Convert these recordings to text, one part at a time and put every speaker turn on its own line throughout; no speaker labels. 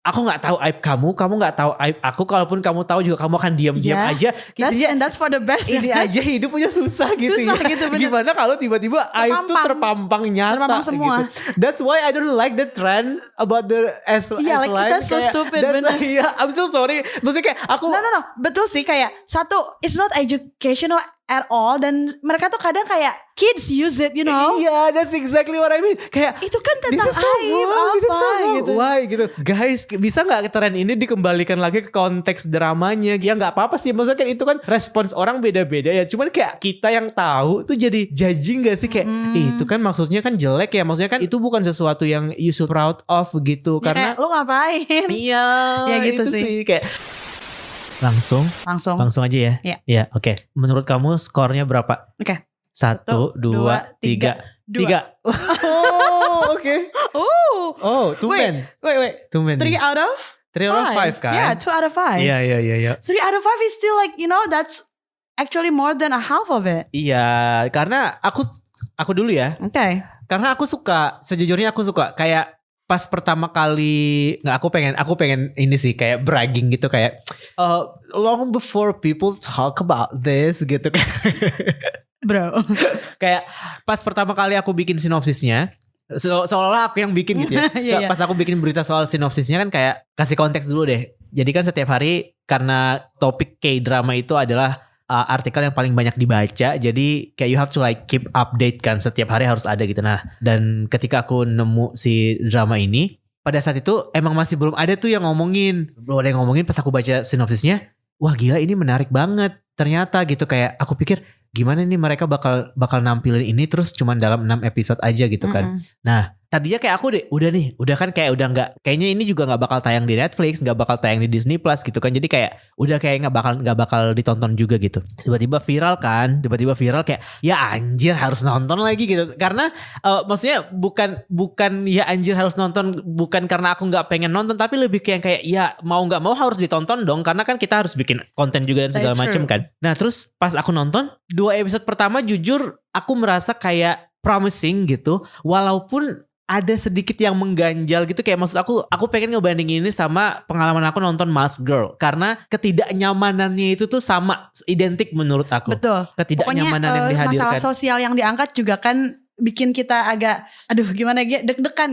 aku nggak tahu aib kamu nggak tahu aib aku. Kalaupun kamu tahu juga kamu akan diam-diam aja.
And that's for the best.
Ini aja hidupnya susah gitu
Susah
ya.
gitu, bener.
Gimana kalau tiba-tiba aib tuh terpampang nyata
Terpampang semua.
gitu. That's why I don't like the trend about the
Yeah, like
S-line.
that's so stupid, bener.
Yeah, I'm so sorry. Maksudnya kayak aku
No. Betul sih, kayak satu, it's not educational at all. Dan mereka tuh kadang kayak kids use it, you know.
Iya, that's exactly what I mean. Kayak
itu kan tentang
this is so
aib
wrong, this is so
apa
wrong.
gitu.
Why gitu. Guys, bisa gak tren ini dikembalikan lagi ke konteks dramanya? Ya gak apa-apa sih. Maksudnya kan itu kan respons orang beda-beda ya. Cuman kayak kita yang tahu tuh jadi judging gak sih? Kayak itu kan maksudnya kan jelek ya. Maksudnya kan itu bukan sesuatu yang you should proud of gitu.
Ya,
karena
kayak, lu ngapain?
iya,
ya gitu
itu
sih.
Kayak Langsung aja ya.
Iya.
Ya, oke. Menurut kamu skornya berapa?
Oke.
1, 2, 3. 3. Oh, oke. Oh, too
Wait.
Too many.
3 out of
3 out of 5 kan?
Yeah, 2 out of 5.
Iya.
3 out of 5 is still like, you know, that's actually more than a half of it.
Iya, karena aku dulu ya.
Okay.
Karena aku suka, sejujurnya aku suka kayak pas pertama kali aku pengen ini sih kayak bragging gitu kayak long before people talk about this gitu kan.
Bro.
Kayak pas pertama kali aku bikin sinopsisnya seolah-olah aku yang bikin gitu ya.
Iya.
Pas aku bikin berita soal sinopsisnya kan kayak kasih konteks dulu deh. Jadi kan setiap hari karena topik K-drama itu adalah artikel yang paling banyak dibaca, jadi kayak you have to like keep update kan, setiap hari harus ada gitu. Nah, dan ketika aku nemu si drama ini, pada saat itu emang masih belum ada tuh yang ngomongin. Belum ada yang ngomongin, pas aku baca sinopsisnya, wah gila ini menarik banget ternyata gitu. Kayak aku pikir gimana nih mereka bakal nampilin ini terus cuman dalam 6 episode aja gitu kan. Nah, tadinya kayak aku udah kan kayak udah nggak, kayaknya ini juga nggak bakal tayang di Netflix, nggak bakal tayang di Disney Plus gitu kan. Jadi kayak udah kayak nggak bakal ditonton juga gitu. Tiba-tiba viral kayak ya anjir harus nonton lagi gitu. Karena maksudnya bukan ya anjir harus nonton, bukan karena aku nggak pengen nonton, tapi lebih kayak ya mau nggak mau harus ditonton dong, karena kan kita harus bikin konten juga dan segala macam kan. Nah terus pas aku nonton 2 episode pertama, jujur aku merasa kayak promising gitu, walaupun ada sedikit yang mengganjal gitu. Kayak maksud aku pengen ngebandingin ini sama pengalaman aku nonton Mask Girl, karena ketidaknyamanannya itu tuh sama, identik menurut aku.
Betul.
Ketidaknyamanan yang dihadirkan.
Masalah sosial yang diangkat juga kan bikin kita agak deg-degan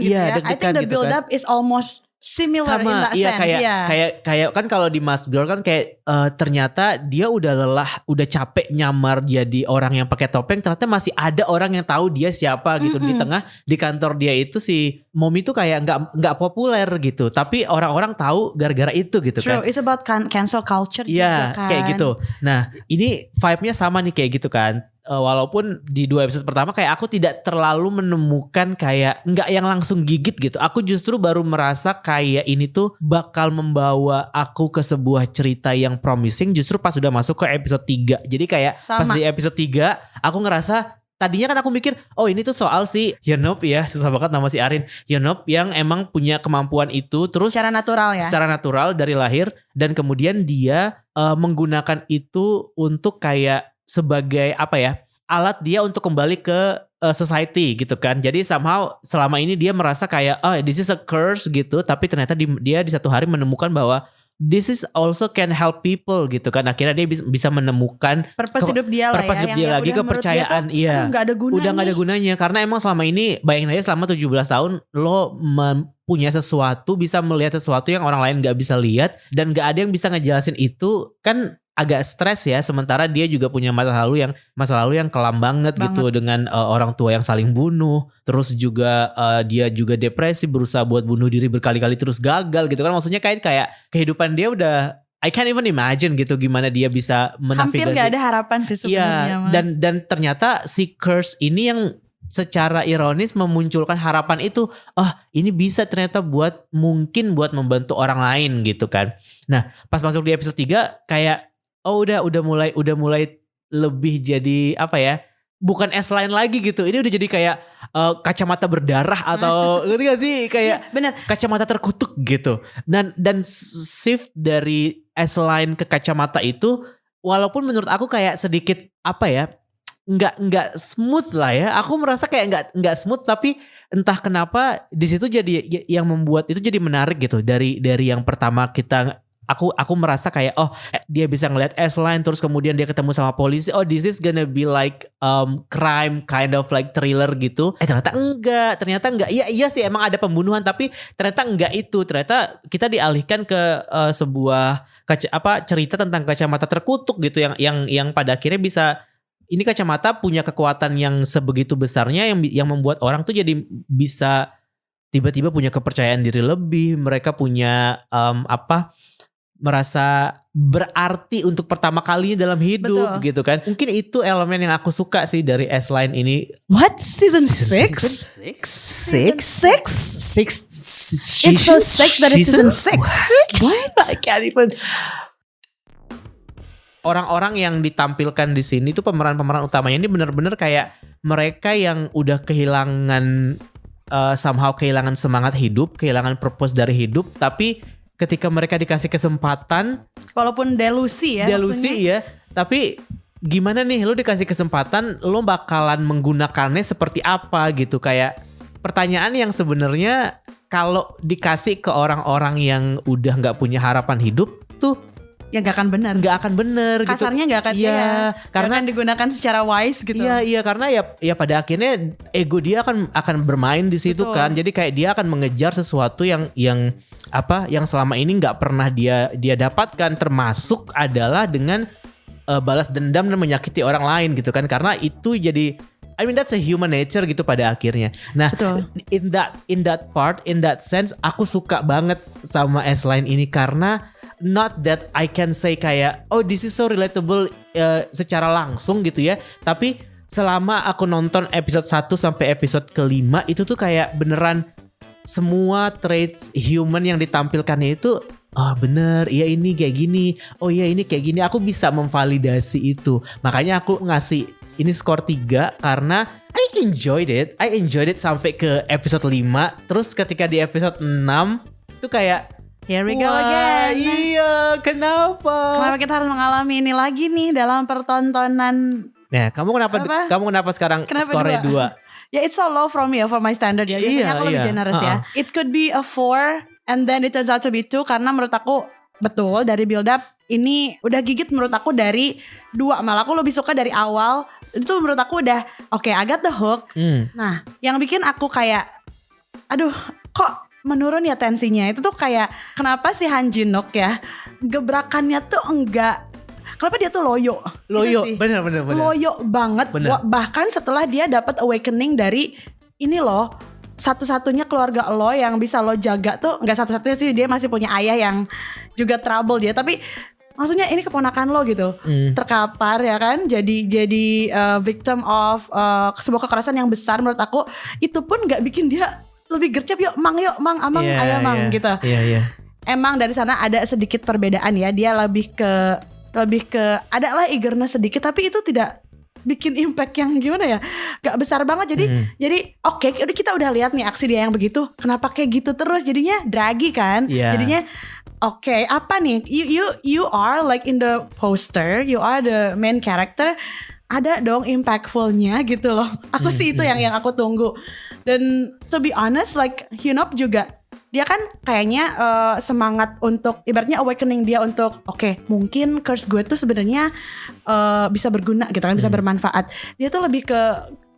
gitu ya.
Deg-degan
I think the
gitu
build
kan.
up is almost similar in that sense.
Kayak kan kalau di Mask Girl kan kayak ternyata dia udah lelah, udah capek nyamar jadi orang yang pakai topeng, ternyata masih ada orang yang tahu dia siapa gitu. Di tengah, di kantor dia itu si Momi tuh kayak nggak populer gitu, tapi orang-orang tahu gara-gara itu gitu.
True,
kan.
it's about cancel culture
juga
kan.
Kayak gitu. Nah, ini vibe-nya sama nih kayak gitu kan. Walaupun di 2 episode pertama kayak aku tidak terlalu menemukan kayak nggak yang langsung gigit gitu. Aku justru baru merasa kayak ini tuh bakal membawa aku ke sebuah cerita yang promising justru pas sudah masuk ke episode 3. Jadi kayak pas di episode 3 aku ngerasa, tadinya kan aku mikir ini tuh soal si Yeonop ya, susah banget nama si Arin. Yeonop yang emang punya kemampuan itu terus
secara natural
dari lahir, dan kemudian dia menggunakan itu untuk kayak sebagai alat dia untuk kembali ke society gitu kan. Jadi somehow selama ini dia merasa kayak this is a curse gitu, tapi ternyata dia di satu hari menemukan bahwa this is also can help people gitu kan. Akhirnya dia bisa menemukan
purpose hidup dia
lagi, kepercayaan. Iya, udah gak ada gunanya. Karena emang selama ini bayangin aja, selama 17 tahun lo punya sesuatu, bisa melihat sesuatu yang orang lain gak bisa lihat, dan gak ada yang bisa ngejelasin itu kan. Agak stres ya, sementara dia juga punya masa lalu yang kelam banget. Gitu, dengan orang tua yang saling bunuh, terus juga dia juga depresi, berusaha buat bunuh diri berkali-kali terus gagal gitu kan. Maksudnya kayak kehidupan dia udah, I can't even imagine gitu gimana dia bisa menavigasi.
Hampir gak ada harapan sih sebenarnya.
Iya, dan ternyata si curse ini yang secara ironis memunculkan harapan itu. Ini bisa ternyata mungkin buat membantu orang lain gitu kan. Nah, pas masuk di episode 3 kayak udah mulai lebih jadi bukan S-line lagi gitu. Ini udah jadi kayak kacamata berdarah atau ngerti gak sih, kayak
bener.
Kacamata terkutuk gitu. Dan shift dari S-line ke kacamata itu, walaupun menurut aku kayak sedikit nggak smooth lah ya. Aku merasa kayak nggak smooth, tapi entah kenapa di situ jadi yang membuat itu jadi menarik gitu. Dari yang pertama aku merasa kayak dia bisa ngeliat S-line terus kemudian dia ketemu sama polisi. Oh, this is gonna be like crime kind of like thriller gitu. Ternyata enggak. Iya sih emang ada pembunuhan, tapi ternyata enggak itu. Ternyata kita dialihkan ke sebuah cerita tentang kacamata terkutuk gitu yang pada akhirnya bisa, ini kacamata punya kekuatan yang sebegitu besarnya yang membuat orang tuh jadi bisa tiba-tiba punya kepercayaan diri lebih. Mereka punya merasa berarti untuk pertama kali dalam hidup. Betul. Gitu kan. Mungkin itu elemen yang aku suka sih dari S-Line ini.
What? Season 6? 6? It's so sick that it's season 6.
What? I can't even. Orang-orang yang ditampilkan di sini tuh pemeran-pemeran utamanya ini benar-benar kayak mereka yang udah kehilangan somehow kehilangan semangat hidup, kehilangan purpose dari hidup, tapi ketika mereka dikasih kesempatan,
walaupun delusi
ya, tapi gimana nih, lo dikasih kesempatan, lo bakalan menggunakannya seperti apa gitu. Kayak pertanyaan yang sebenarnya kalau dikasih ke orang-orang yang udah nggak punya harapan hidup tuh
ya nggak akan benar
gitu.
Kasarnya nggak akan karena akan digunakan secara wise gitu.
Iya karena ya pada akhirnya ego dia akan bermain di situ. Betul. Kan. Jadi kayak dia akan mengejar sesuatu yang selama ini nggak pernah dia dapatkan, termasuk adalah dengan balas dendam dan menyakiti orang lain gitu kan. Karena itu jadi that's a human nature gitu pada akhirnya. Nah, betul. in that sense aku suka banget sama S-Line ini karena not that I can say kayak this is so relatable secara langsung gitu ya. Tapi selama aku nonton episode 1 sampai episode ke-5 itu tuh kayak beneran semua traits human yang ditampilkannya itu bener, iya ini kayak gini, iya ini kayak gini. Aku bisa memvalidasi itu. Makanya aku ngasih ini skor 3 karena I enjoyed it sampai ke episode 5. Terus ketika di episode 6 tuh kayak
here we go again.
Iya, kenapa
kita harus mengalami ini lagi nih dalam pertontonan?
Nah, kamu kenapa sekarang skornya 2?
Ya, it's so low from me for my standard ya. Biasanya aku lebih generous ya. It could be a 4 and then it turns out to be 2 karena menurut aku betul dari build up ini udah gigit menurut aku dari 2. Malah aku lebih suka dari awal. Itu menurut aku udah I got the hook. Nah, yang bikin aku kayak kok menurun ya tensinya itu tuh kayak kenapa si Han Ji-nok ya gebrakannya tuh enggak, kenapa dia tuh loyo gitu
bener
loyo banget. Bahkan setelah dia dapat awakening dari ini loh, satu-satunya keluarga lo yang bisa lo jaga tuh, enggak satu-satunya sih, dia masih punya ayah yang juga trouble dia, tapi maksudnya ini keponakan lo gitu terkapar ya kan, jadi victim of sebuah kekerasan yang besar. Menurut aku itu pun nggak bikin dia lebih gercep, yuk mang amang ayah mang gitu. Emang dari sana ada sedikit perbedaan ya, dia lebih ke ada lah eagerness sedikit, tapi itu tidak bikin impact yang gimana ya, gak besar banget. Jadi kita udah lihat nih aksi dia yang begitu, kenapa kayak gitu terus, jadinya draggy kan. Jadinya apa nih, you are like in the poster, you are the main character, ada dong impactfulnya gitu loh. Aku sih itu yang aku tunggu. Dan to be honest, like Hyunop juga, dia kan kayaknya semangat untuk ibaratnya awakening dia untuk mungkin curse gue tuh sebenarnya bisa berguna gitu kan, bisa bermanfaat. Dia tuh lebih ke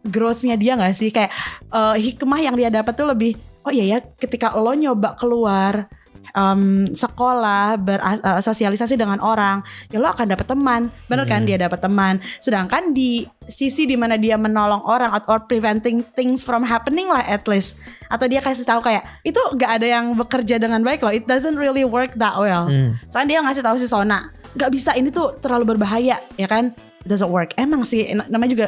growth-nya dia nggak sih, kayak hikmah yang dia dapat tuh lebih ketika lo nyoba keluar sekolah, bersosialisasi dengan orang, ya lo akan dapat teman, bener kan? Dia dapat teman. Sedangkan di sisi dimana dia menolong orang or preventing things from happening lah at least, atau dia kasih tahu kayak itu gak ada yang bekerja dengan baik loh, it doesn't really work that well. Soalnya dia ngasih tahu si Sona, gak bisa, ini tuh terlalu berbahaya ya kan. It doesn't work. Emang sih namanya juga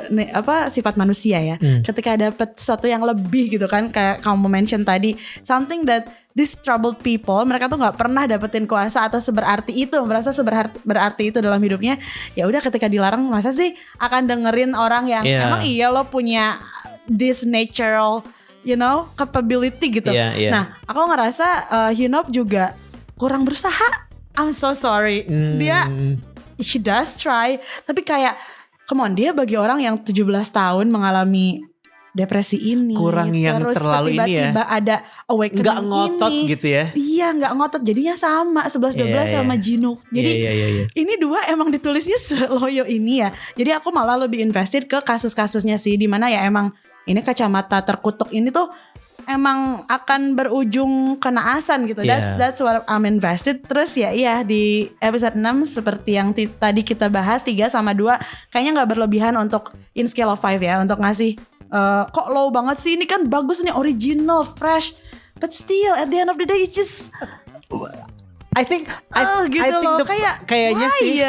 sifat manusia ya. Ketika dapat sesuatu yang lebih gitu kan, kayak kamu mention tadi, something that these troubled people, mereka tuh nggak pernah dapetin kuasa atau seberarti itu, merasa berarti itu dalam hidupnya. Ya udah, ketika dilarang, masa sih akan dengerin orang yang emang lo punya this natural capability gitu. Nah, aku ngerasa Hyunop juga kurang berusaha. I'm so sorry. She does try, tapi kayak come on, dia bagi orang yang 17 tahun mengalami depresi ini,
kurang yang
terus
terlalu ini ya,
tiba-tiba ada awakening
nggak ngotot
ini,
gitu ya.
Iya nggak ngotot, jadinya sama 11-12 sama Jinook. Jadi ini dua emang ditulisnya seloyo ini ya. Jadi aku malah lebih invested ke kasus-kasusnya sih, dimana ya emang ini kacamata terkutuk ini tuh emang akan berujung kenaasan gitu. That's what I'm invested. Terus ya di episode 6 seperti yang tadi kita bahas 3 sama 2 kayaknya gak berlebihan untuk in scale of 5 ya, untuk ngasih kok low banget sih, ini kan bagus nih, original, fresh, but still at the end of the day it's just
I think kayaknya sih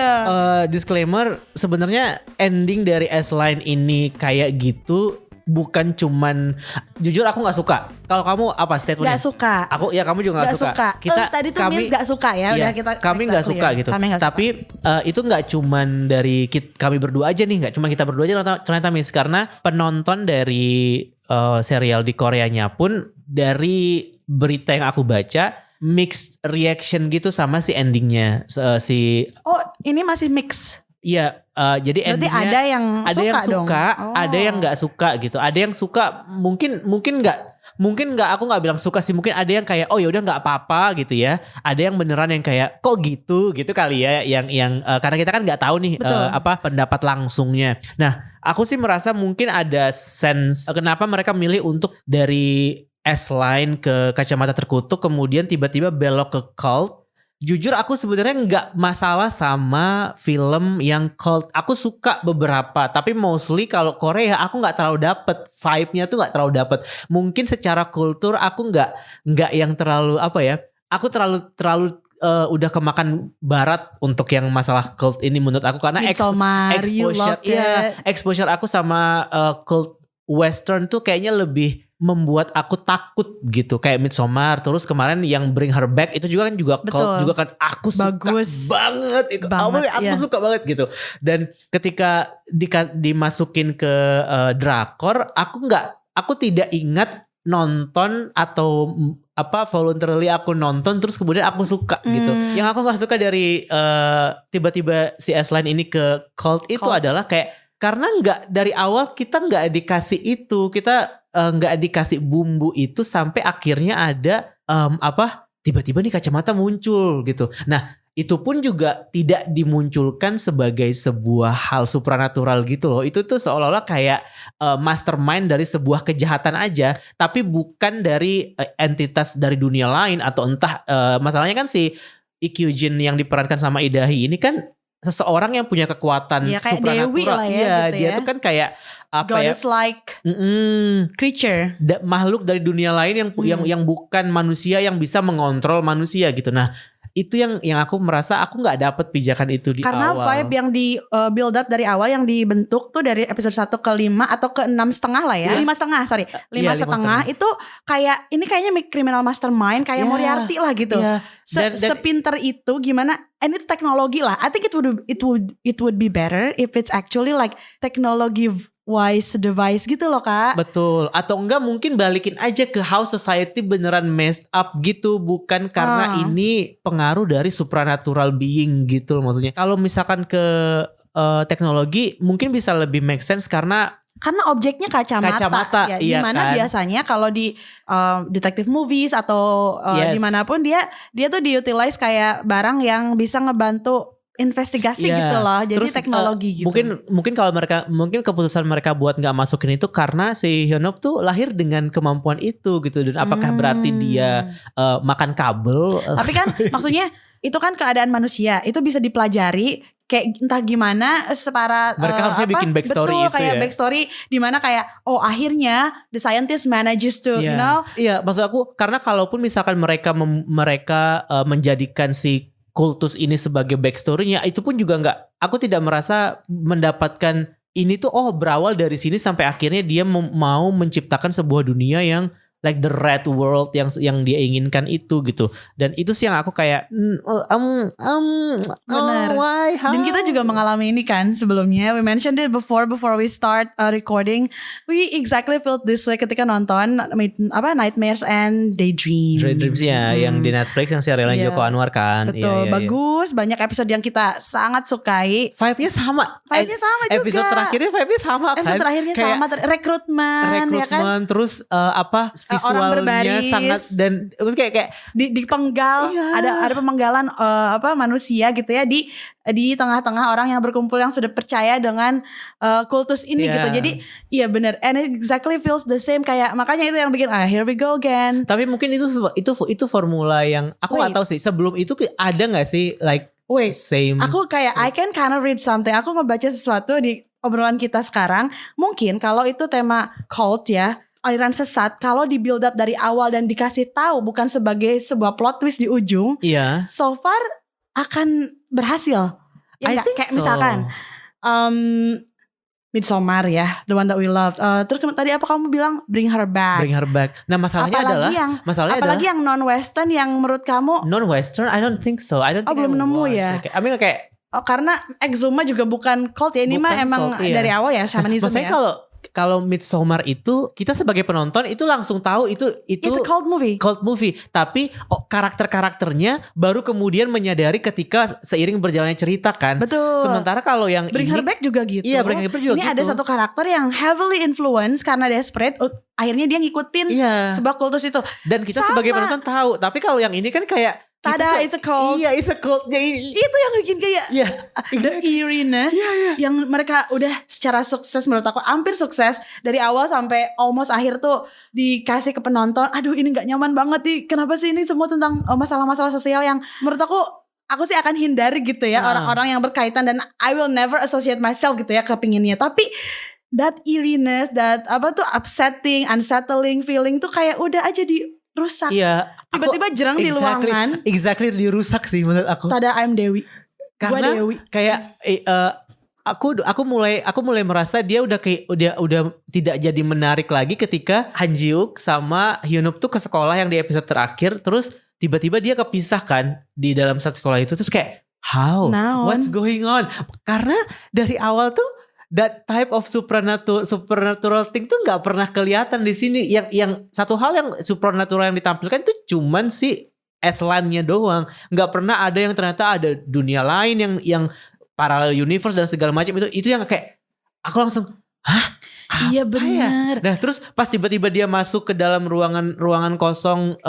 disclaimer, sebenarnya ending dari S-Line ini kayak gitu bukan cuman, jujur aku nggak suka. Kalau kamu apa statementnya?
Nggak suka.
Aku ya, kamu juga nggak suka.
Tadi tuh Mins nggak suka ya.
Iya,
udah kita
kami nggak suka gitu. Tapi itu nggak cuman dari kami berdua aja nih, nggak cuma kita berdua aja ternyata Mins, karena penonton dari serial di Koreanya pun dari berita yang aku baca mixed reaction gitu sama si endingnya
Oh ini masih mix.
Iya, jadi
berarti
endingnya
ada yang
suka, ada yang nggak suka gitu. Ada yang suka, mungkin nggak, aku nggak bilang suka sih. Mungkin ada yang kayak oh yaudah nggak apa-apa gitu ya. Ada yang beneran yang kayak kok gitu kali ya. Yang karena kita kan nggak tahu nih apa pendapat langsungnya. Nah, aku sih merasa mungkin ada sense kenapa mereka milih untuk dari S-Line ke Kacamata Terkutuk kemudian tiba-tiba belok ke cult. Jujur aku sebenarnya nggak masalah sama film yang cult. Aku suka beberapa, tapi mostly kalau Korea aku nggak terlalu dapet vibe-nya tuh, nggak terlalu dapet. Mungkin secara kultur aku nggak yang terlalu apa ya. Aku terlalu udah kemakan barat untuk yang masalah cult ini menurut aku, karena exposure aku sama cult western tuh kayaknya lebih membuat aku takut gitu, kayak Midsommar. Terus kemarin yang Bring Her Back itu juga cult juga kan, aku
bagus
suka banget itu, aku suka banget gitu. Dan ketika dimasukin ke drakor, aku tidak ingat nonton atau voluntarily aku nonton terus kemudian aku suka gitu. Yang aku gak suka dari tiba-tiba si S-Line ini ke cult itu adalah kayak, karena dari awal kita nggak dikasih itu, kita nggak dikasih bumbu itu sampai akhirnya ada tiba-tiba nih kacamata muncul gitu. Nah itu pun juga tidak dimunculkan sebagai sebuah hal supranatural gitu loh. Itu tuh seolah-olah kayak mastermind dari sebuah kejahatan aja, tapi bukan dari entitas dari dunia lain atau entah masalahnya kan si Ikkyujin yang diperankan sama Idahi ini kan seseorang yang punya kekuatan supranatural.
Dewi lah ya, gitu
dia
ya.
tuh kan kayak
goddess-like creature,
makhluk dari dunia lain yang bukan manusia, yang bisa mengontrol manusia gitu. Nah itu yang aku merasa aku nggak dapet pijakan itu di
karena
awal.
Karena vibe yang di build up dari awal, yang dibentuk tuh dari episode 1 ke 5 atau ke 6,5 lah ya. 5,5 itu kayak ini kayaknya criminal mastermind kayak Moriarty lah gitu. Sepinter itu gimana? And itu teknologi lah. I think it would be better if it's actually like technology wise device gitu loh Kak.
Betul. Atau enggak mungkin balikin aja ke how society beneran messed up gitu, bukan karena ini pengaruh dari supernatural being gitu loh maksudnya. Kalau misalkan ke teknologi mungkin bisa lebih make sense karena
objeknya kacamata ya,
iya
dimana
kan?
Biasanya kalau di detective movies atau dimanapun dia tuh diutilize kayak barang yang bisa ngebantu investigasi gitu loh. Jadi terus, teknologi gitu.
Mungkin kalau mungkin keputusan mereka buat nggak masukin itu karena si Hyunop tuh lahir dengan kemampuan itu gitu. Dan apakah berarti dia makan kabel?
Tapi kan maksudnya itu kan keadaan manusia, itu bisa dipelajari. Kayak entah gimana
mereka harusnya bikin backstory
betul,
itu
kayak
ya.
Backstory dimana kayak akhirnya the scientist manages to you know.
Iya, maksud aku karena kalaupun misalkan mereka menjadikan si kultus ini sebagai backstory-nya, itu pun juga aku tidak merasa mendapatkan ini tuh berawal dari sini sampai akhirnya dia mau menciptakan sebuah dunia yang like the red world yang dia inginkan itu gitu. Dan itu sih yang aku kayak
benar.
Why? How?
Dan kita juga mengalami ini kan sebelumnya. We mentioned it before we start recording. We exactly felt this way ketika nonton Nightmares and
Daydreams ya, yang di Netflix yang serialnya Joko Anwar kan.
Betul, bagus. Banyak episode yang kita sangat sukai.
Vibe-nya sama juga. Episode terakhirnya vibe-nya sama kan.
Episode terakhirnya sama. Rekrutmen ya kan.
Terus visualnya sangat dan terus kayak
dipenggal. Ada pemenggalan manusia gitu ya di tengah-tengah orang yang berkumpul yang sudah percaya dengan kultus ini gitu. Jadi iya benar, and it exactly feels the same, kayak makanya itu yang bikin here we go again.
Tapi mungkin itu formula yang aku nggak tahu sih. Sebelum itu ada nggak sih like same?
Aku kayak I can kind of read something. Aku ngebaca sesuatu di obrolan kita sekarang. Mungkin kalau itu tema cult ya, aliran sesat, kalau di build up dari awal dan dikasih tahu bukan sebagai sebuah plot twist di ujung, so far akan berhasil. Ya kayak misalkan Midsommar ya, the one that we love. Terus tadi apa kamu bilang? Bring her back.
Nah masalahnya
apalagi yang non-western yang menurut kamu?
Non-western, I don't think so.
Belum nemu ya.
Kayak
karena Exuma juga bukan cult ya. Ini mah emang dari awal ya shamanism ya.
Maksudnya kalau Midsommar itu kita sebagai penonton itu langsung tahu itu
it's a cult movie.
Tapi karakternya baru kemudian menyadari ketika seiring berjalannya cerita kan.
Betul.
Sementara kalau yang
Bring Her Back juga gitu.
Iya, Bring Her Back juga
ini ada satu karakter yang heavily influence karena desperate, akhirnya dia ngikutin sebuah kultus itu.
Dan kita sebagai penonton tahu. Tapi kalau yang ini kan kayak
tada, it's a cult.
Iya, it's a cult.
Itu yang bikin kayak the eeriness yang mereka udah secara sukses, menurut aku hampir sukses dari awal sampai almost akhir tuh dikasih ke penonton. Aduh, ini nggak nyaman banget nih. Kenapa sih ini semua tentang masalah-masalah sosial yang menurut aku sih akan hindari gitu ya, orang-orang yang berkaitan, dan I will never associate myself gitu ya kepinginnya. Tapi that eeriness, that upsetting, unsettling feeling tuh kayak udah aja dirusak.
Iya.
Tiba-tiba jerang di luangan.
Exactly dirusak sih menurut aku.
Tada, I'm Dewi.
Karena
Gua Dewi.
Kayak aku mulai merasa dia udah tidak jadi menarik lagi ketika Han Ji-wook sama Hyun-wook tuh ke sekolah yang di episode terakhir, terus tiba-tiba dia kepisahkan di dalam satu sekolah itu, terus kayak what's going on? Karena dari awal tuh that type of supernatural thing tuh nggak pernah kelihatan di sini. Yang satu hal yang supernatural yang ditampilkan tuh cuman si Aslan-nya doang. Nggak pernah ada yang ternyata ada dunia lain yang parallel universe dan segala macam. Itu yang kayak aku langsung
iya benar.
Nah terus pas tiba-tiba dia masuk ke dalam ruangan kosong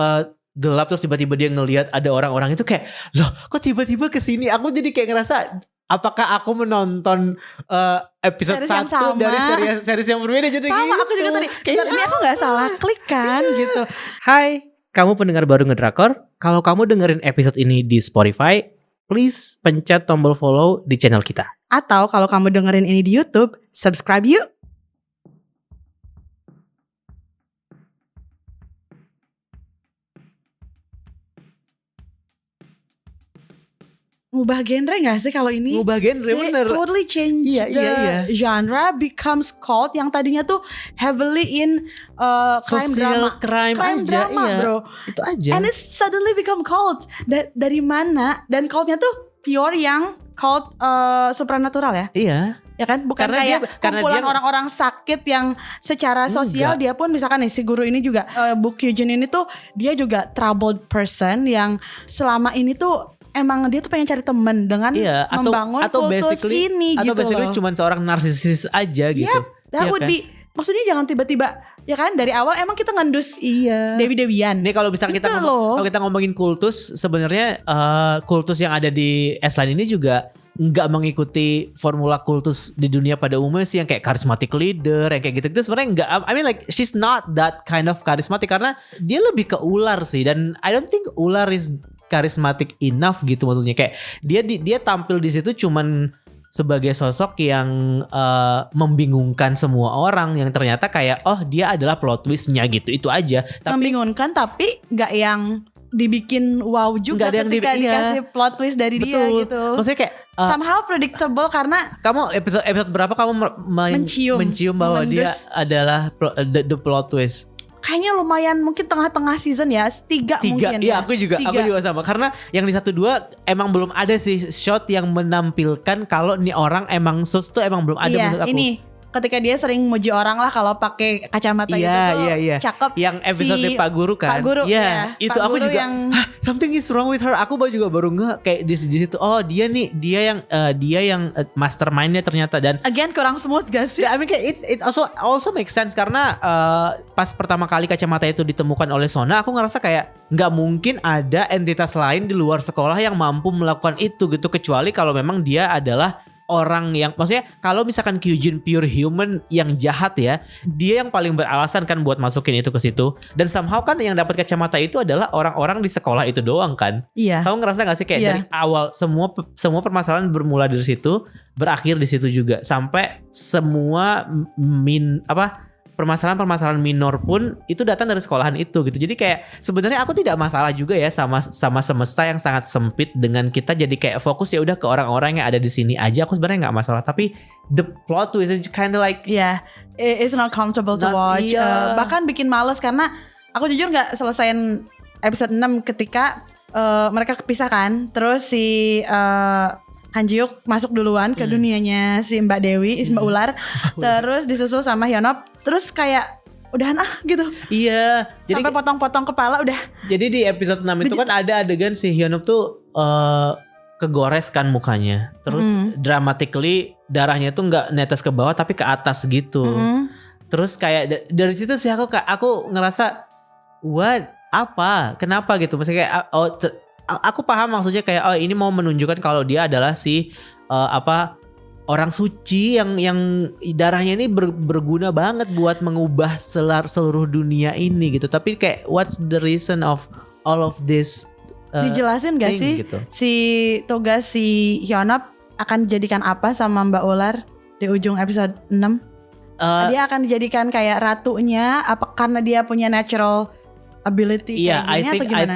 gelap, terus tiba-tiba dia ngelihat ada orang-orang itu kayak, loh kok tiba-tiba kesini? Aku jadi kayak ngerasa, apakah aku menonton episode
series
1 dari series yang berbeda? Jadi
sama
gitu.
aku juga tadi. Ini aku gak salah klik kan gitu.
Hai, kamu pendengar baru Ngedrakor. Kalau kamu dengerin episode ini di Spotify, please pencet tombol follow di channel kita.
Atau kalau kamu dengerin ini di YouTube, subscribe yuk. Ngubah genre gak sih kalau ini?
Ngubah genre bener.
Totally change the genre, becomes cult yang tadinya tuh heavily in crime drama bro.
Itu aja.
And it suddenly become cult. Dari mana? Dan cultnya tuh pure yang cult supernatural ya?
Iya.
Ya kan, bukan kumpulan orang-orang sakit yang secara sosial dia pun misalkan nih si guru ini juga Bu Kyujin ini tuh dia juga troubled person yang selama ini tuh emang dia tuh pengen cari temen dengan membangun kultus ini gitu loh. Atau basically
cuma seorang narsisis aja gitu.
That would be, maksudnya jangan tiba-tiba ya kan dari awal emang kita ngendus Dewi-dewian.
Nih kalau misalnya kalau kita ngomongin kultus, sebenarnya kultus yang ada di Aslan ini juga nggak mengikuti formula kultus di dunia pada umumnya sih, yang kayak charismatic leader yang kayak gitu sebenarnya nggak. I mean like she's not that kind of charismatic karena dia lebih ke ular sih, dan I don't think ular is charismatic enough gitu. Maksudnya kayak dia tampil di situ cuman sebagai sosok yang membingungkan semua orang, yang ternyata kayak dia adalah plot twistnya gitu, itu aja.
Membingungkan tapi nggak yang dibikin wow juga ketika dikasih plot twist dari dia gitu.
Maksudnya kayak
somehow predictable karena
kamu episode berapa kamu mencium bahwa dia adalah the plot twist?
kayaknya lumayan mungkin tengah-tengah season ya, 3 mungkin.
Iya,
ya.
aku juga sama. Karena yang di 1-2 emang belum ada sih shot yang menampilkan kalau nih orang emang sus tuh emang belum ada menurut aku.
Ini ketika dia sering muji orang lah kalau pakai kacamata itu tuh cakep.
Yang episode Pak Guru kan.
Pak Guru,
itu
Pak
aku
Guru
juga
yang
something is wrong with her. Aku juga baru nge kayak di situ. Oh dia yang mastermindnya ternyata. Dan
again kurang smooth gak sih?
I mean kayak it also make sense karena pas pertama kali kacamata itu ditemukan oleh Sona, aku ngerasa kayak nggak mungkin ada entitas lain di luar sekolah yang mampu melakukan itu gitu, kecuali kalau memang dia adalah orang yang, maksudnya kalau misalkan Kyujin pure human yang jahat ya, dia yang paling beralasan kan buat masukin itu ke situ. Dan somehow kan yang dapat kacamata itu adalah orang-orang di sekolah itu doang kan.
Iya.
Kamu ngerasa gak sih kayak dari awal semua permasalahan bermula dari situ, berakhir di situ juga, sampai semua permasalahan minor pun itu datang dari sekolahan itu gitu. Jadi kayak sebenarnya aku tidak masalah juga ya sama semesta yang sangat sempit dengan kita jadi kayak fokus ya udah ke orang-orang yang ada di sini aja. Aku sebenarnya nggak masalah, tapi the plot twist is kind of like
it's not comfortable to watch. Bahkan bikin males karena aku jujur nggak selesaiin episode 6 ketika mereka kepisah kan. Terus si Han Ji-hyuk masuk duluan ke dunianya si Mbak Dewi, Mbak Ular. Terus disusul sama Hyunop. Terus kayak udahan gitu.
Iya.
Sampai potong-potong kepala udah.
Jadi di episode 6 itu kan ada adegan si Hyunop tuh kegores kan mukanya. Terus dramatically darahnya tuh nggak netes ke bawah tapi ke atas gitu. Terus kayak dari situ sih aku ngerasa kenapa gitu. Maksudnya kayak aku paham maksudnya kayak ini mau menunjukkan kalau dia adalah si orang suci yang darahnya ini berguna banget buat mengubah seluruh dunia ini gitu. Tapi kayak what's the reason of all of this?
Dijelasin gak sih
gitu.
si tugas si Hyunop akan dijadikan apa sama Mbak Ular di ujung episode 6? Dia akan dijadikan kayak ratunya apa karena dia punya natural ability kayak gini atau gimana?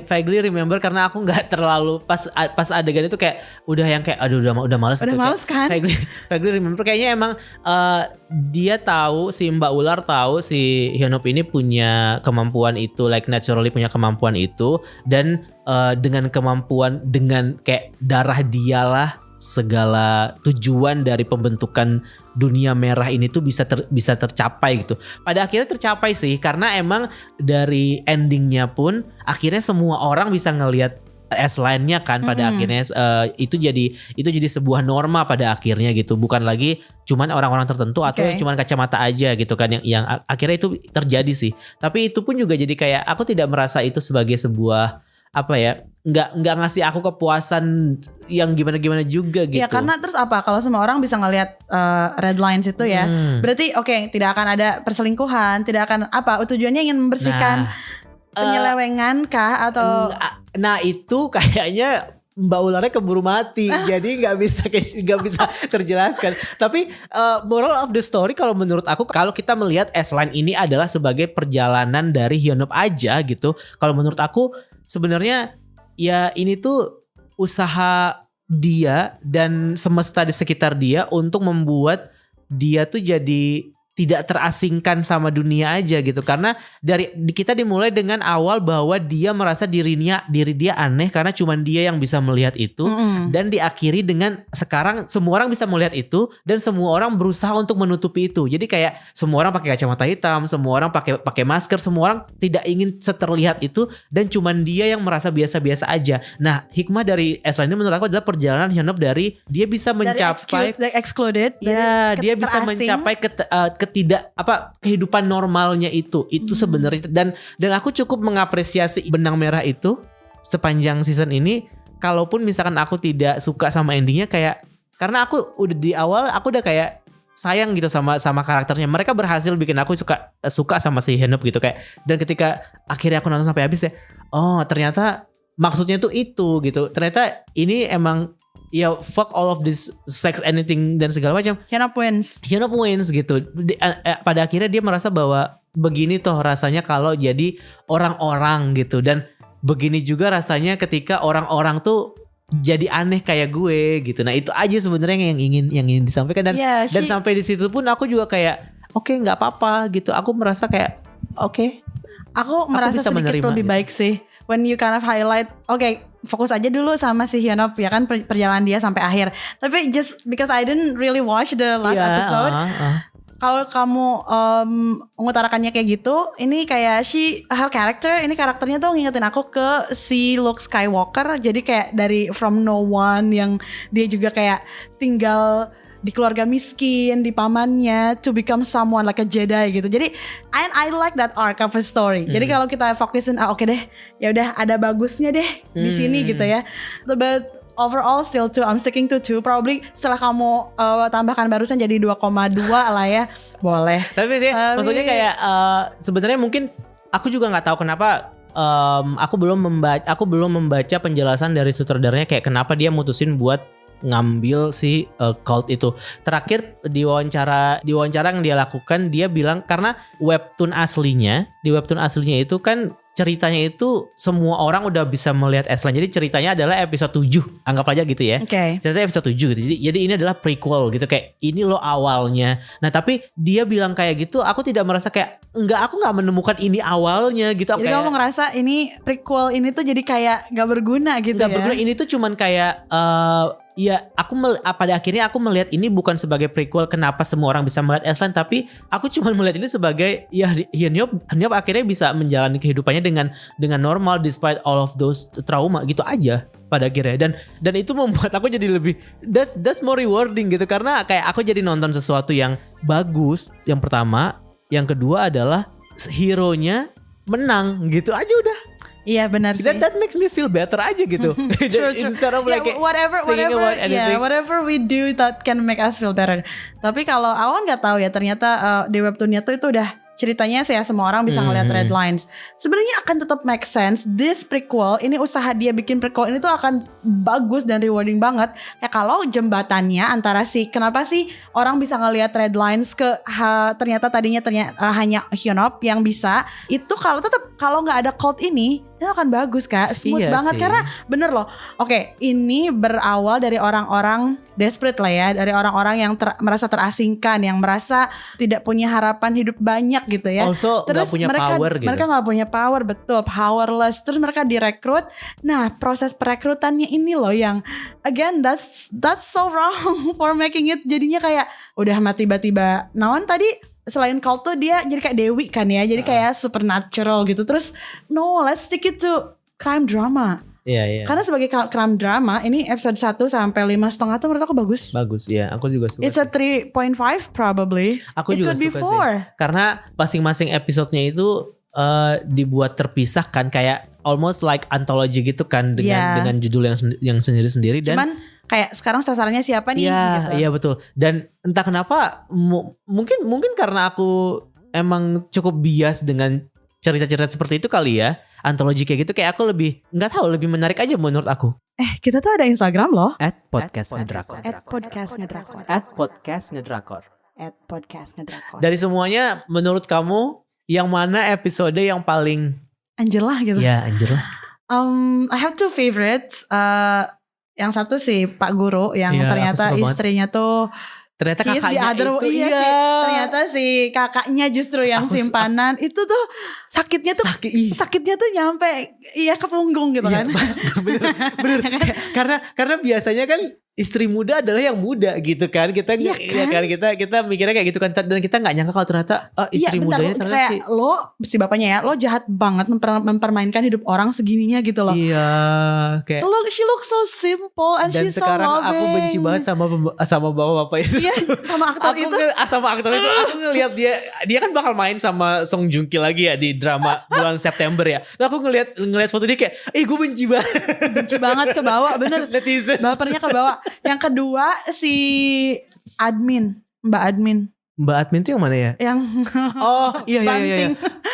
Vaguely remember karena aku nggak terlalu pas adegan itu kayak udah yang kayak aduh udah malas
udah
gitu,
males kan?
Vaguely remember kayaknya emang dia tahu, si Mbak Ular tahu si Hyunop ini punya kemampuan itu, like naturally punya kemampuan itu, dan dengan kayak darah dialah segala tujuan dari pembentukan dunia merah ini tuh bisa tercapai gitu. Pada akhirnya tercapai sih karena emang dari endingnya pun akhirnya semua orang bisa ngelihat S-line-nya kan pada akhirnya itu jadi sebuah norma pada akhirnya gitu, bukan lagi cuman orang-orang tertentu atau cuman kacamata aja gitu kan yang akhirnya itu terjadi sih. Tapi itu pun juga jadi kayak aku tidak merasa itu sebagai sebuah nggak ngasih aku kepuasan yang gimana juga gitu.
Ya karena terus kalau semua orang bisa ngelihat red lines itu ya, berarti tidak akan ada perselingkuhan, tidak akan tujuannya ingin membersihkan penyelewengan kah atau
nah itu kayaknya Mbak Ularnya keburu mati, jadi nggak bisa terjelaskan. Tapi moral of the story kalau menurut aku, kalau kita melihat S-line ini adalah sebagai perjalanan dari Hyunop aja gitu. Kalau menurut aku sebenarnya ya ini tuh usaha dia dan semesta di sekitar dia untuk membuat dia tuh jadi tidak terasingkan sama dunia aja gitu. Karena kita dimulai dengan awal bahwa dia merasa diri dia aneh karena cuman dia yang bisa melihat itu, dan diakhiri dengan sekarang semua orang bisa melihat itu dan semua orang berusaha untuk menutupi itu. Jadi kayak semua orang pakai kacamata hitam, semua orang pakai masker, semua orang tidak ingin terlihat itu dan cuman dia yang merasa biasa-biasa aja. Nah, hikmah dari S-line ini menurut aku adalah perjalanan Hyunop dari dia bisa mencapai
excluded,
dia bisa mencapai kehidupan normalnya itu sebenarnya, dan aku cukup mengapresiasi benang merah itu sepanjang season ini. Kalaupun misalkan aku tidak suka sama endingnya, kayak karena aku udah di awal aku udah kayak sayang gitu sama karakternya. Mereka berhasil bikin aku suka sama si Hyunop gitu kayak, dan ketika akhirnya aku nonton sampai habis ya, oh ternyata maksudnya tuh itu gitu. Ternyata ini emang ya fuck all of this sex anything dan segala macam. Hyunop wins gitu. Pada akhirnya dia merasa bahwa begini toh rasanya kalau jadi orang-orang gitu, dan begini juga rasanya ketika orang-orang tuh jadi aneh kayak gue gitu. Nah itu aja sebenarnya yang ingin disampaikan, dan sampai di situ pun aku juga kayak oke, nggak apa-apa gitu. Aku merasa kayak oke.
Aku merasa
bisa
sedikit
menerima
lebih
gitu.
baik sih. When you kind of highlight, fokus aja dulu sama si Hyunop ya kan perjalanan dia sampai akhir. Tapi just because I didn't really watch the last episode, kalau kamu mengutarakannya kayak gitu, ini kayak her character, ini karakternya tuh ngingetin aku ke si Luke Skywalker. Jadi kayak dari from no one yang dia juga kayak tinggal di keluarga miskin, di pamannya, to become someone like a Jedi gitu. Jadi I like that arc of a story. Jadi kalau kita fokusin oke deh, ya udah ada bagusnya deh di sini gitu ya. But overall still 2, I'm sticking to 2. Probably setelah kamu tambahkan barusan jadi 2,2 lah ya. Boleh.
Tapi maksudnya kayak sebenarnya mungkin aku juga nggak tahu kenapa aku belum membaca penjelasan dari sutradaranya kayak kenapa dia mutusin buat ngambil si cult itu. Terakhir di wawancara yang dia lakukan, dia bilang karena di webtoon aslinya itu kan ceritanya itu semua orang udah bisa melihat Aslan. Jadi ceritanya adalah episode 7, anggap aja gitu ya. Ceritanya episode 7 gitu. Jadi ini adalah prequel gitu, kayak ini loh awalnya. Nah, tapi dia bilang kayak gitu, aku tidak merasa kayak aku nggak menemukan ini awalnya gitu.
Jadi kamu ngerasa ini prequel ini tuh jadi kayak gak berguna gitu
gak berguna, ini tuh cuman kayak ya pada akhirnya aku melihat ini bukan sebagai prequel kenapa semua orang bisa melihat Aslan, tapi aku cuma melihat ini sebagai ya Hyunop akhirnya bisa menjalani kehidupannya dengan normal despite all of those trauma gitu aja pada akhirnya, dan itu membuat aku jadi lebih that's more rewarding gitu, karena kayak aku jadi nonton sesuatu yang bagus, yang pertama, yang kedua adalah hero-nya menang gitu aja udah.
Iya benar sih.
That makes me feel better aja gitu.
True.
Instead of like
whatever we do that can make us feel better. Tapi kalau awal nggak tahu ya, ternyata di webtoonnya tuh itu udah ceritanya saya semua orang bisa ngeliat red lines. Sebenarnya akan tetap make sense. This prequel, ini usaha dia bikin prequel ini tuh akan bagus dan rewarding banget. Ya kalau jembatannya antara kenapa sih orang bisa ngeliat red lines ternyata tadinya hanya Hyunop yang bisa. Itu kalau nggak ada cult ini, itu akan bagus Kak. Smooth banget sih. Karena bener loh. Oke, ini berawal dari orang-orang desperate lah ya, dari orang-orang yang merasa terasingkan, yang merasa tidak punya harapan hidup banyak gitu ya.
Also terus punya power gitu.
Mereka gak punya power, betul, powerless. Terus mereka direkrut. Nah, proses perekrutannya ini loh yang again that's so wrong for making it jadinya kayak udah tiba-tiba naon tadi. Selain cult tuh dia jadi kayak Dewi kan ya. Jadi kayak supernatural gitu. Terus no, let's stick it to crime drama.
Iya.
Karena sebagai crime drama, ini episode 1 sampai 5,5 tuh menurut aku bagus.
Bagus, ya. Aku juga suka.
It's a 3.5 probably.
Aku juga suka sih. Karena masing-masing episodenya itu dibuat terpisah kan, kayak almost like anthology gitu kan, dengan judul yang sendiri-sendiri. Dan
cuman kayak sekarang sasarannya siapa nih?
Iya betul. Dan entah kenapa mungkin karena aku emang cukup bias dengan cerita-cerita seperti itu kali ya. Antologi kayak gitu kayak aku lebih lebih menarik aja menurut aku.
Kita tuh ada Instagram loh.
@podcastngedrakor.
@podcastngedrakor.
Dari semuanya menurut kamu yang mana episode yang paling
Angela gitu?
Ya, Angela.
I have 2 favorites. Yang satu sih Pak Guru yang ternyata istrinya tuh
ternyata kakaknya itu
ternyata si kakaknya justru yang simpanan itu tuh sakitnya tuh nyampe ke punggung gitu kan.
Bener. karena biasanya kan istri muda adalah yang muda gitu kan, kita kita mikirnya kayak gitu kan, dan kita nggak nyangka kalau ternyata istri mudanya ternyata
kayak si bapaknya ya, lo jahat banget mempermainkan hidup orang segininya gitu loh.
Iya, kayak
she looks so simple and she's so loving. Dan
sekarang aku benci banget sama bapak-bapak itu.
Iya, sama aktor itu.
Sama aktor itu aku ngelihat dia kan bakal main sama Song Joong Ki lagi ya di drama bulan September ya. Terus aku ngelihat foto dia kayak, gue benci banget
ke bawah, bener.
Netizen.
Bapernya ke bawah. Yang kedua si Mbak Admin
itu yang mana ya?
Yang
iya.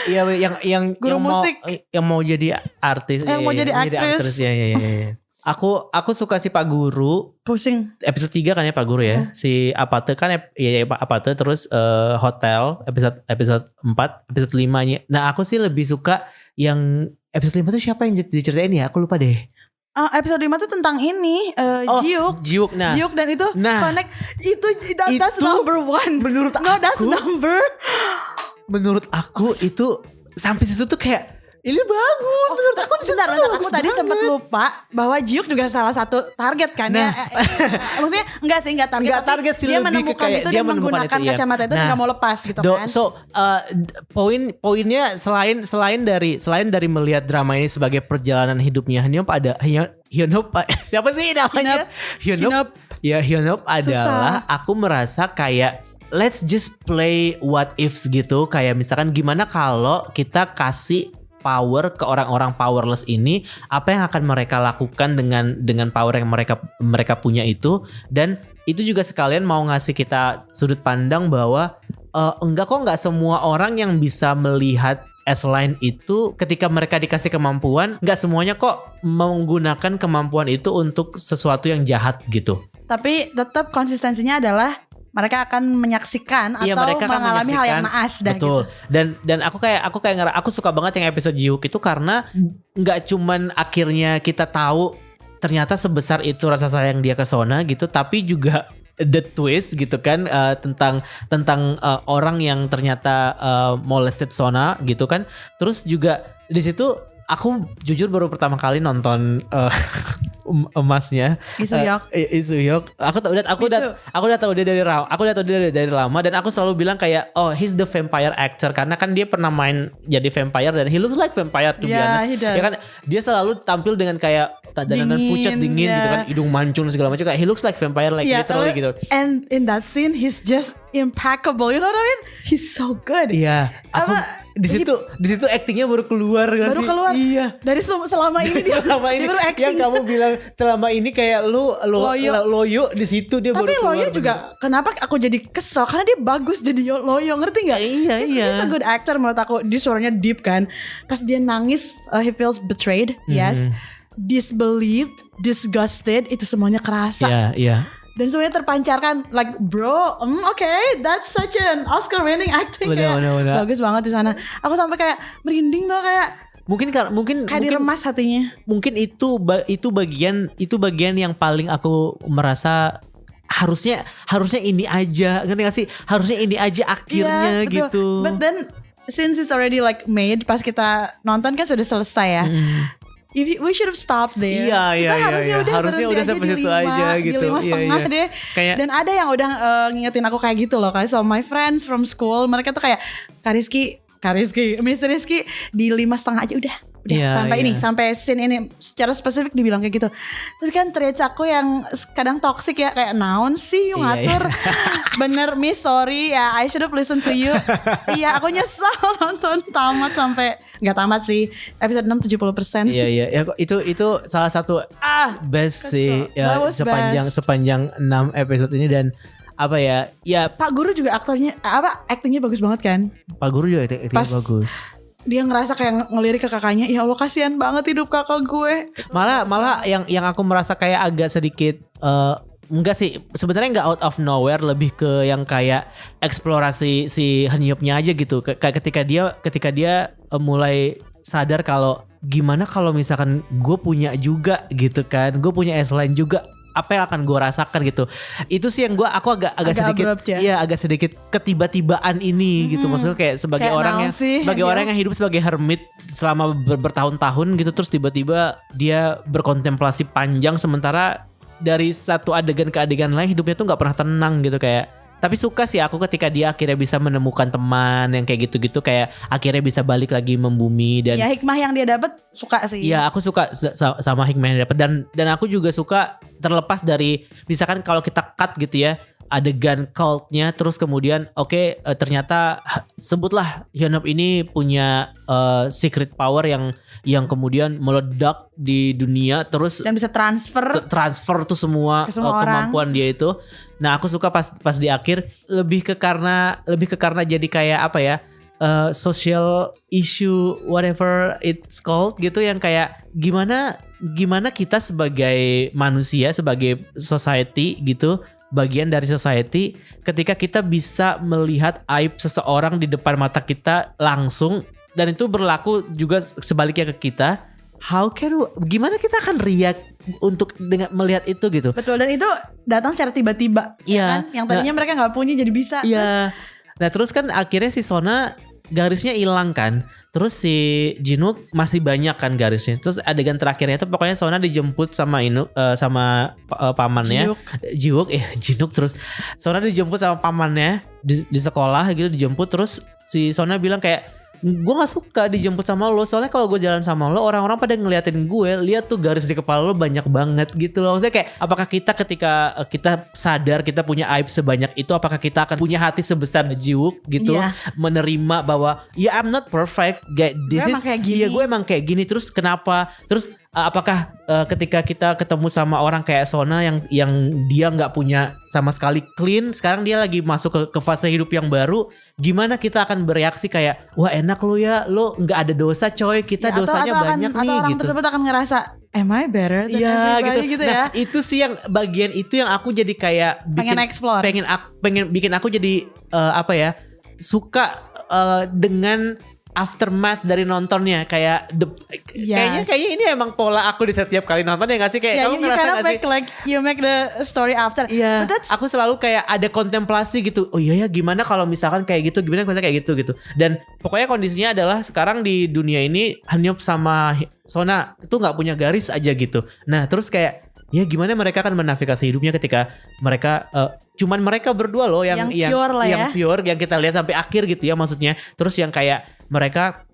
Iya, yang
guru musik
yang mau jadi artis.
Yang mau jadi aktris.
Iya. Aku suka si Pak Guru.
Pusing.
Episode 3 kan ya Pak Guru ya. Si Apate kan Apate, terus Hotel episode 4, episode 5-nya. Nah, aku sih lebih suka yang episode 5 tuh siapa yang diceritain ya? Aku lupa deh.
Episode 5 tuh tentang ini Jiuk.
Nah,
Jiuk dan itu connect that's number one.
Menurut aku itu sampai situ tuh kayak ini bagus menurut aku.
Bentar, aku tadi sempat lupa bahwa Jiuk juga salah satu target kan ya. Maksudnya enggak target sih, dia menemukan itu dan menggunakan kacamata itu nggak mau lepas gitu kan.
So poinnya selain dari melihat drama ini sebagai perjalanan hidupnya Hyunop siapa sih namanya? Hyunop adalah aku merasa kayak let's just play what ifs gitu, kayak misalkan gimana kalau kita kasih power ke orang-orang powerless ini, apa yang akan mereka lakukan dengan power yang mereka punya itu. Dan itu juga sekalian mau ngasih kita sudut pandang bahwa enggak semua orang yang bisa melihat S-line itu ketika mereka dikasih kemampuan, enggak semuanya kok menggunakan kemampuan itu untuk sesuatu yang jahat gitu.
Tapi tetap konsistensinya adalah mereka akan menyaksikan atau mengalami hal yang naas dah.
Betul.
Gitu.
Dan aku suka banget yang episode Jiwook itu karena nggak cuman akhirnya kita tahu ternyata sebesar itu rasa sayang dia ke Sona gitu, tapi juga the twist gitu kan, tentang orang yang ternyata molested Sona gitu kan. Terus juga di situ aku jujur baru pertama kali nonton emasnya Isuyok. Aku udah tahu dia dari lama dan aku selalu bilang kayak he's the vampire actor karena kan dia pernah main jadi vampire dan he looks like vampire to be honest. Ya kan dia selalu tampil dengan kayak dandanan pucat dingin gitu kan, hidung mancung segala macam, kayak he looks like vampire like literally gitu.
And in that scene he's just impeccable, you know what I mean? He's so good.
Iya. Aku di situ aktingnya baru keluar kan sih? Iya.
Dari selama ini dia baru acting.
Yang kamu bilang selama ini kayak loyo di situ dia baru keluar.
Tapi loyo juga kenapa aku jadi kesel karena dia bagus jadi loyo, ngerti nggak?
Iya.
He's a good actor menurut aku. Dia suaranya deep kan. Pas dia nangis, he feels betrayed, yes, disbelieved, disgusted, itu semuanya kerasa.
Iya.
Dan semuanya terpancarkan like bro, okay, that's such an Oscar winning acting.
Bener.
Bagus banget di sana. Aku sampai kayak merinding tuh, kayak
mungkin
diremas hatinya.
Mungkin itu bagian yang paling aku merasa harusnya ini aja, ngerti gak sih? Harusnya ini aja akhirnya gitu.
But then since it's already like made, pas kita nonton kan sudah selesai ya. We should have stopped there.
Iya.
Harusnya udah
sampai situ aja gitu.
Di 5,5 deh.
Kayak,
dan ada yang udah ngingetin aku kayak gitu loh. So my friends from school, mereka tuh kayak Kak Rizky, Mr. Rizky di 5,5 aja udah sampai scene ini secara spesifik dibilang kayak gitu. Tapi kan traits aku yang kadang toxic ya, kayak naon sih you ngatur. Bener miss, sorry ya, I should have listened to you. Iya, aku nyesal nonton tamat sampai nggak tamat sih, episode 6 70%.
Iya ya, itu salah satu best sih ya, sepanjang 6 episode ini. Dan apa ya
Pak Guru juga aktingnya bagus banget kan.
Pak Guru juga aktingnya bagus.
Dia ngerasa kayak ngelirik ke kakaknya, ya Allah kasihan banget hidup kakak gue.
Malah yang aku merasa kayak agak sedikit enggak sih, sebenarnya enggak out of nowhere, lebih ke yang kayak eksplorasi si Hyunopnya aja gitu. Kayak ketika dia mulai sadar kalau gimana kalau misalkan gue punya juga gitu kan, gue punya S-line juga, apa yang akan gue rasakan gitu. Itu sih yang aku agak sedikit abrupt, ya? Agak sedikit ketiba-tibaan ini gitu. Maksudnya kayak sebagai orang yang hidup sebagai hermit selama bertahun-tahun gitu, terus tiba-tiba dia berkontemplasi panjang, sementara dari satu adegan ke adegan lain hidupnya tuh nggak pernah tenang gitu. Kayak tapi suka sih aku ketika dia akhirnya bisa menemukan teman yang kayak gitu-gitu, kayak akhirnya bisa balik lagi membumi. Dan
ya hikmah yang dia dapat suka sih.
Iya, aku suka sama hikmah yang dia dapat. Dan aku juga suka terlepas dari misalkan kalau kita cut gitu ya adegan cultnya, terus kemudian ternyata sebutlah Hyunop ini punya secret power yang kemudian meledak di dunia, terus
dan bisa transfer
tuh semua kemampuan dia itu. Nah, aku suka pas di akhir lebih ke karena jadi kayak apa ya, social issue whatever it's called gitu, yang kayak gimana kita sebagai manusia, sebagai society gitu, bagian dari society, ketika kita bisa melihat aib seseorang di depan mata kita langsung, dan itu berlaku juga sebaliknya ke kita. gimana kita akan react untuk dengan melihat itu gitu.
Betul, dan itu datang secara tiba-tiba.
Iya.
Kan? Yang tadinya mereka nggak punya jadi bisa.
Iya. Nah terus kan akhirnya si Sona garisnya hilang kan. Terus si Jinook masih banyak kan garisnya. Terus adegan terakhirnya itu pokoknya Sona dijemput sama pamannya. Jinook terus. Sona dijemput sama pamannya di sekolah gitu, dijemput terus si Sona bilang kayak, gue gak suka dijemput sama lo, soalnya kalau gue jalan sama lo orang-orang pada ngeliatin gue, lihat tuh garis di kepala lo banyak banget gitu loh. Maksudnya kayak apakah kita ketika kita sadar kita punya aib sebanyak itu, apakah kita akan punya hati sebesar Jiwook gitu, menerima bahwa ya I'm not perfect, gue emang kayak gini, terus kenapa, terus apakah ketika kita ketemu sama orang kayak Sona yang dia nggak punya sama sekali clean, sekarang dia lagi masuk ke fase hidup yang baru, gimana kita akan bereaksi kayak, wah enak lu ya, lu nggak ada dosa coy, kita dosanya banyak nih
atau orang
gitu.
tersebut akan ngerasa, am I better than everybody gitu
nah,
ya.
itu sih yang bagian itu yang aku jadi kayak
pengen explore,
pengen bikin aku jadi suka dengan aftermath dari nontonnya, kayak kayaknya ini emang pola aku di setiap kali nonton ya gak sih, kayak kamu ngerasa gak sih?
Like you make the story after.
Iya. Aku selalu kayak ada kontemplasi gitu. Oh iya ya, gimana kalau misalkan kayak gitu, gimana kalau kayak gitu. Dan pokoknya kondisinya adalah sekarang di dunia ini Hanyop sama Sona itu nggak punya garis aja gitu. Nah terus kayak ya gimana mereka akan menavigasi hidupnya ketika mereka cuman mereka berdua loh yang pure yang kita lihat sampai akhir gitu ya, maksudnya. Terus yang kayak mereka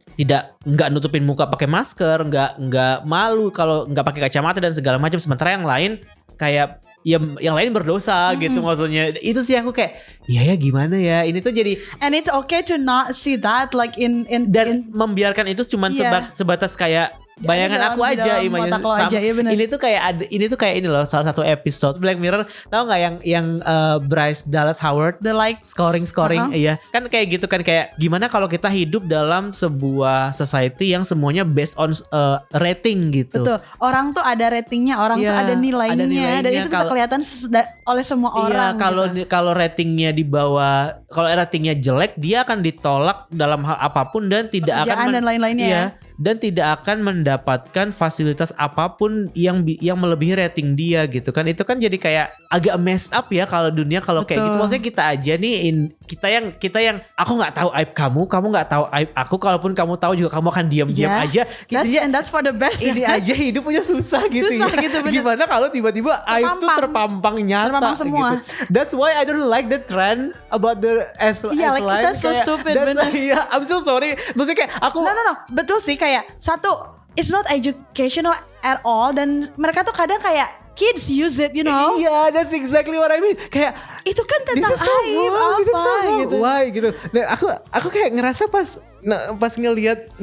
nggak nutupin muka pakai masker, nggak malu kalau nggak pakai kacamata dan segala macam, sementara yang lain kayak yang lain berdosa gitu, maksudnya. Itu sih aku kayak ya gimana ya, ini tuh jadi,
and it's okay to not see that like in
membiarkan itu cuman sebatas kayak bayangan aku aja, ini tuh kayak ini loh, salah satu episode Black Mirror, tahu nggak yang Bryce Dallas Howard,
the like
scoring iya kan, kayak gitu kan, kayak gimana kalau kita hidup dalam sebuah society yang semuanya based on rating gitu.
Betul, orang tuh ada ratingnya, orang tuh ada nilainya, dan itu bisa kelihatan oleh semua orang.
Kalau ratingnya di bawah, kalau ratingnya jelek, dia akan ditolak dalam hal apapun dan tidak akan
dan lain-lainnya.
Dan tidak akan mendapatkan fasilitas apapun yang melebihi rating dia gitu kan. Itu kan jadi kayak agak messed up ya kalau dunia kalau kayak gitu. Maksudnya kita aja nih, kita yang aku nggak tahu aib kamu nggak tahu aib aku, kalaupun kamu tahu juga kamu akan diam-diam aja.
And that's for the best.
Ini aja hidupnya susah gitu ya.
Gitu,
gimana kalau tiba-tiba aib tuh terpampang nyata,
terpampang semua.
Gitu. That's why I don't like the trend about the S-line.
Like that's so stupid.
I'm so sorry. Maksudnya kayak aku
No. Betul sih, kayak satu, it's not educational at all, dan mereka tuh kadang kayak kids use it, you know.
Iya, that's exactly what I mean. Kayak
itu kan tentang aib apa gitu.
Why gitu. Nah, aku kayak ngerasa pas ngelihat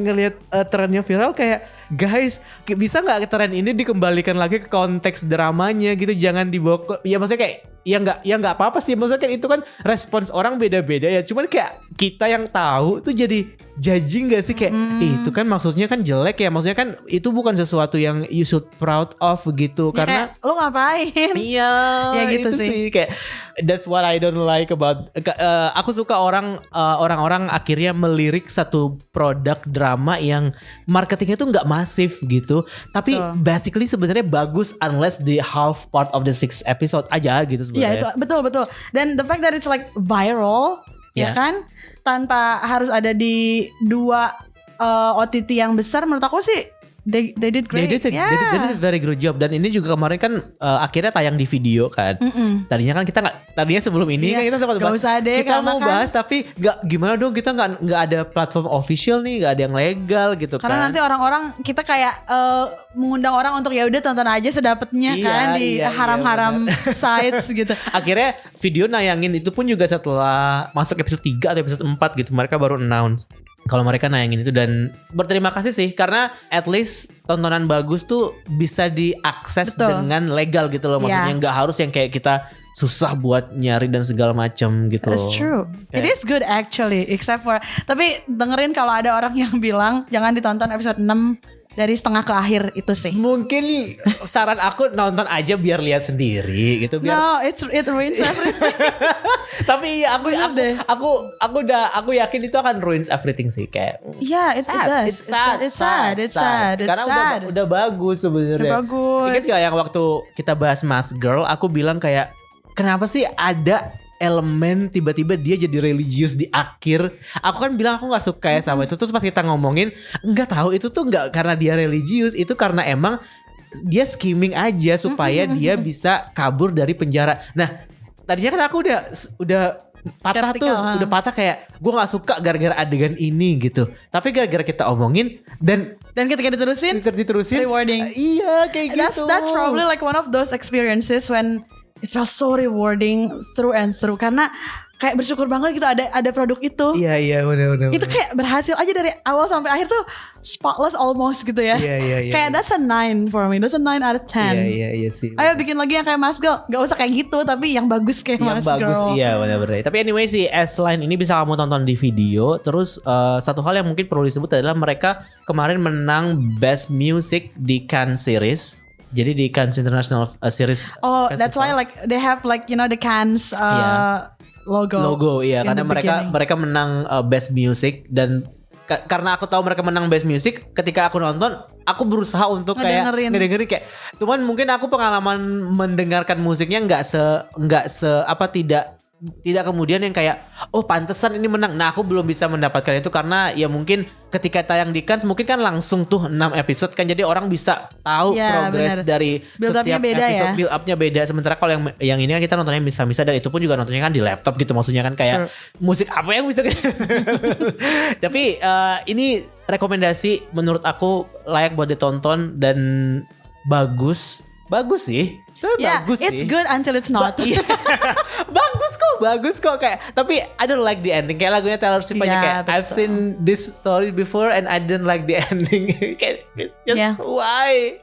trennya viral, kayak guys, bisa nggak tren ini dikembalikan lagi ke konteks dramanya gitu, jangan dibawa ya maksudnya kayak ya nggak apa-apa sih, maksudnya kan itu kan respons orang beda-beda ya, cuman kayak kita yang tahu tuh jadi judging gak sih, kayak itu kan maksudnya kan jelek ya, maksudnya kan itu bukan sesuatu yang you should proud of gitu ya, karena
lu ngapain.
Iya
ya gitu
itu sih kayak that's what I don't like about aku suka orang-orang akhirnya melirik satu produk drama yang marketingnya tuh nggak masif gitu, tapi basically sebenarnya bagus unless the half part of the 6 episode aja gitu sebenarnya.
Iya itu betul. Dan the fact that it's like viral, ya kan, tanpa harus ada di 2 OTT yang besar, menurut aku sih they did great. They did a very good job. Dan ini juga kemarin kan akhirnya tayang di video kan. Tadinya kan tadinya sebelum ini kan kita sempat bahas, kita mau bahas tapi gimana dong, kita nggak ada platform official nih, nggak ada yang legal gitu. Karena nanti orang-orang kita kayak mengundang orang untuk ya udah tonton aja sedapetnya kan di haram-haram sites gitu.
Akhirnya video nayangin itu pun juga setelah masuk episode 3 atau episode 4 gitu, mereka baru announce kalau mereka nayangin itu. Dan berterima kasih sih, karena at least tontonan bagus tuh bisa diakses dengan legal gitu loh, maksudnya nggak harus yang kayak kita susah buat nyari dan segala macam gitu.
That's true. It is good actually, except for, tapi dengerin kalau ada orang yang bilang jangan ditonton episode 6 dari setengah ke akhir itu sih.
Mungkin saran aku nonton aja biar lihat sendiri gitu biar.
No, it ruins everything.
Tapi aku yakin itu akan ruins everything sih kayak.
Yeah, it does.
It's sad. Karena udah bagus sebenarnya.
Udah bagus.
Ingat gak yang waktu kita bahas Mask Girl, aku bilang kayak kenapa sih ada elemen tiba-tiba dia jadi religius di akhir. Aku kan bilang aku gak suka ya sama itu. Terus pas kita ngomongin, enggak tahu itu tuh gak karena dia religius, itu karena emang dia scheming aja supaya dia bisa kabur dari penjara. Nah tadinya kan aku udah patah tuh, udah patah kayak gue gak suka gara-gara adegan ini gitu. Tapi gara-gara kita omongin dan
ketika diterusin rewarding.
Iya kayak gitu.
That's probably like one of those experiences when it felt so rewarding through and through, karena kayak bersyukur banget gitu ada produk itu.
Iya benar.
Itu kayak berhasil aja dari awal sampai akhir tuh spotless almost gitu ya.
Iya.
Kayak that's a 9 for me. That's a 9 out of 10.
Iya sih.
Ayo bikin lagi yang kayak Mask Girl. Gak usah kayak gitu, tapi yang bagus kayak Mask Girl. Yang bagus,
iya benar. Tapi anyway si S-Line ini bisa kamu tonton di video. Terus satu hal yang mungkin perlu disebut adalah mereka kemarin menang Best Music di Cannes Series. Jadi di Cannes International Series.
Oh, Festival. That's why like they have like you know the Cannes logo.
Iya, karena mereka menang Best Music dan karena aku tahu mereka menang Best Music, ketika aku nonton, aku berusaha untuk ngedengerin kayak, cuman mungkin aku pengalaman mendengarkan musiknya tidak kemudian yang kayak pantesan ini menang. Nah aku belum bisa mendapatkan itu karena ya mungkin ketika tayang di Cannes mungkin kan langsung tuh 6 episode kan, jadi orang bisa tahu progres dari setiap episode. Build upnya beda. Sementara kalau yang ini kan kita nontonnya bisa-bisa, dan itu pun juga nontonnya kan di laptop gitu, maksudnya kan kayak musik apa yang bisa. Tapi ini rekomendasi menurut aku layak buat ditonton dan bagus sih. Bagus sih.
It's good until it's not.
Bagus kok kayak, tapi I don't like the ending. Kayak lagunya Taylor Swift aja kayak betul. I've seen this story before and I didn't like the ending. Kayak just why?